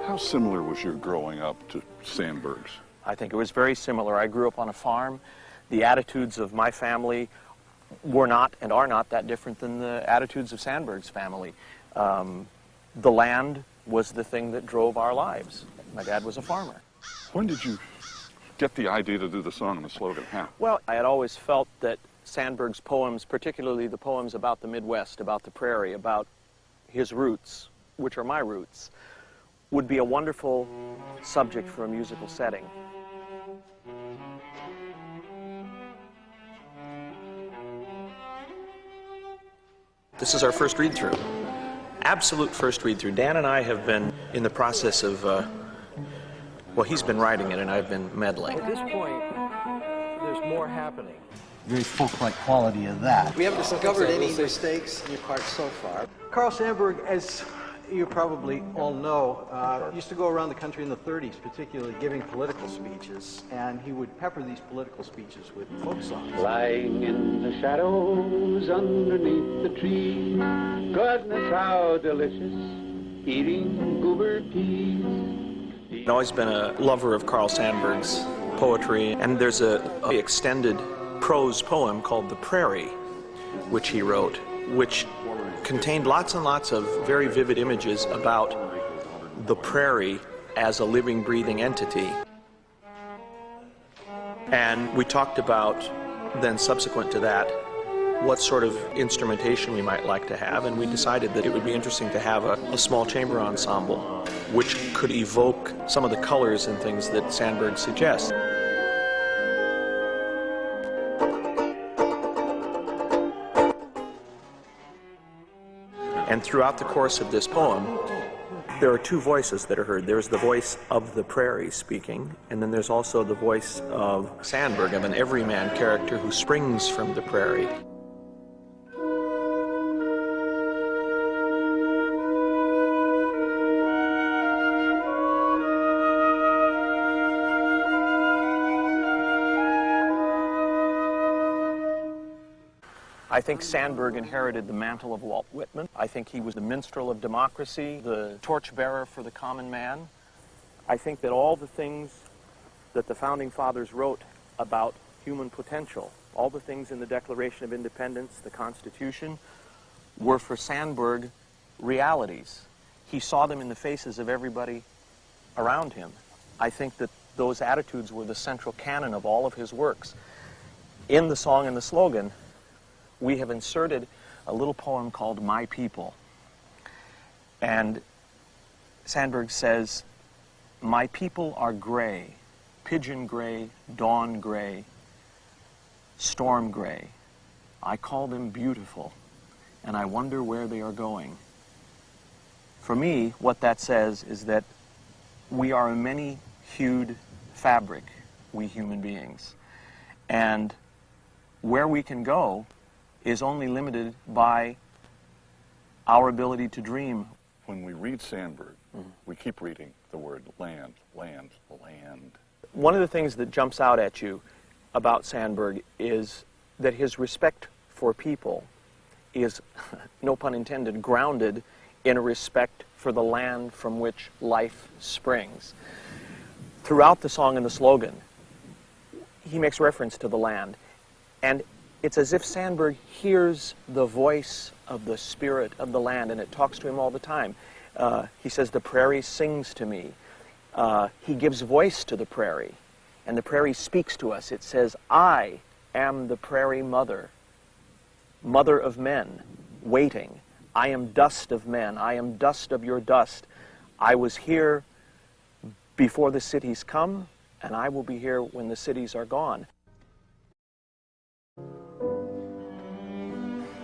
How similar was your growing up to Sandburg's? I think it was very similar. I grew up on a farm. The attitudes of my family were not and are not that different than the attitudes of Sandburg's family. The land was the thing that drove our lives. My dad was a farmer. When did you get the idea to do the song and the slogan? How? Well, I had always felt that Sandburg's poems, particularly the poems about the Midwest, about the prairie, about his roots, which are my roots, would be a wonderful subject for a musical setting. This is our first read-through. Absolute first read-through. Dan and I have been in the process of, well, he's been writing it and I've been meddling. At this point, there's more happening. Very folk-like quality of that. We haven't discovered any mistakes in your part so far. Carl Sandburg, as you probably all know, used to go around the country in the 30s, particularly giving political speeches, and he would pepper these political speeches with folk songs. Lying in the shadows underneath the tree, goodness how delicious, eating goober peas. I've always been a lover of Carl Sandburg's poetry, and there's a extended prose poem called The Prairie, which he wrote, which contained lots and lots of very vivid images about the prairie as a living, breathing entity. And we talked about, then subsequent to that, what sort of instrumentation we might like to have, and we decided that it would be interesting to have a small chamber ensemble which could evoke some of the colors and things that Sandburg suggests. And throughout the course of this poem, there are two voices that are heard. There's the voice of the prairie speaking, and then there's also the voice of Sandburg, of an everyman character who springs from the prairie. I think Sandburg inherited the mantle of Walt Whitman. I think he was the minstrel of democracy, the torchbearer for the common man. I think that all the things that the Founding Fathers wrote about human potential, all the things in the Declaration of Independence, the Constitution, were for Sandburg realities. He saw them in the faces of everybody around him. I think that those attitudes were the central canon of all of his works. In the song and the slogan, we have inserted a little poem called My People. And Sandburg says, my people are gray, pigeon gray, dawn gray, storm gray. I call them beautiful, and I wonder where they are going. For me, what that says is that we are a many-hued fabric, we human beings. And where we can go is only limited by our ability to dream. When we read Sandburg, we keep reading the word land, land, land. One of the things that jumps out at you about Sandburg is that his respect for people is, no pun intended, grounded in a respect for the land from which life springs. Throughout the song and the slogan, he makes reference to the land, and it's as if Sandburg hears the voice of the spirit of the land, and it talks to him all the time. He says, the prairie sings to me. He gives voice to the prairie, and the prairie speaks to us. It says, I am the prairie mother, mother of men, waiting. I am dust of men. I am dust of your dust. I was here before the cities come, and I will be here when the cities are gone.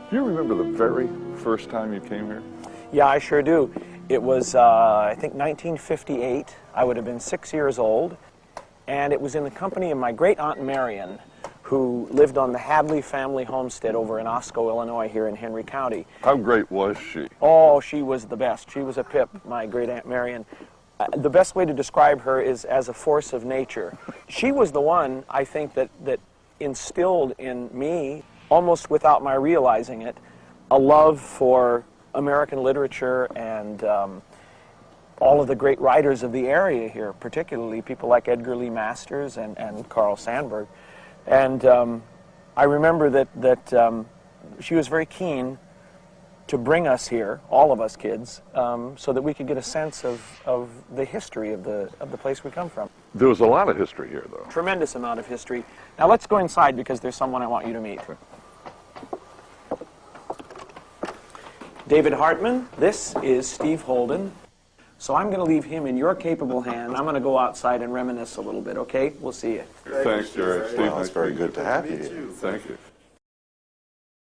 Do you remember the very first time you came here? Yeah, I sure do. It was, I think, 1958. I would have been 6 years old, and it was in the company of my great-aunt Marion, who lived on the Hadley family homestead over in Osco, Illinois, here in Henry County. How great was she? Oh, she was the best. She was a pip, my great-aunt Marion. The best way to describe her is as a force of nature. She was the one, I think, that instilled in me, almost without my realizing it, a love for American literature and all of the great writers of the area here, particularly people like Edgar Lee Masters and Carl Sandburg. And I remember that she was very keen to bring us here, all of us kids, so that we could get a sense of the history of the place we come from. There was a lot of history here, though. Tremendous amount of history. Now let's go inside because there's someone I want you to meet. Okay. David Hartman, this is Steve Holden. So I'm going to leave him in your capable hand. I'm going to go outside and reminisce a little bit, okay? We'll see you. Thanks, Jerry. Steve, Well, it's very good to have you here. Thank you.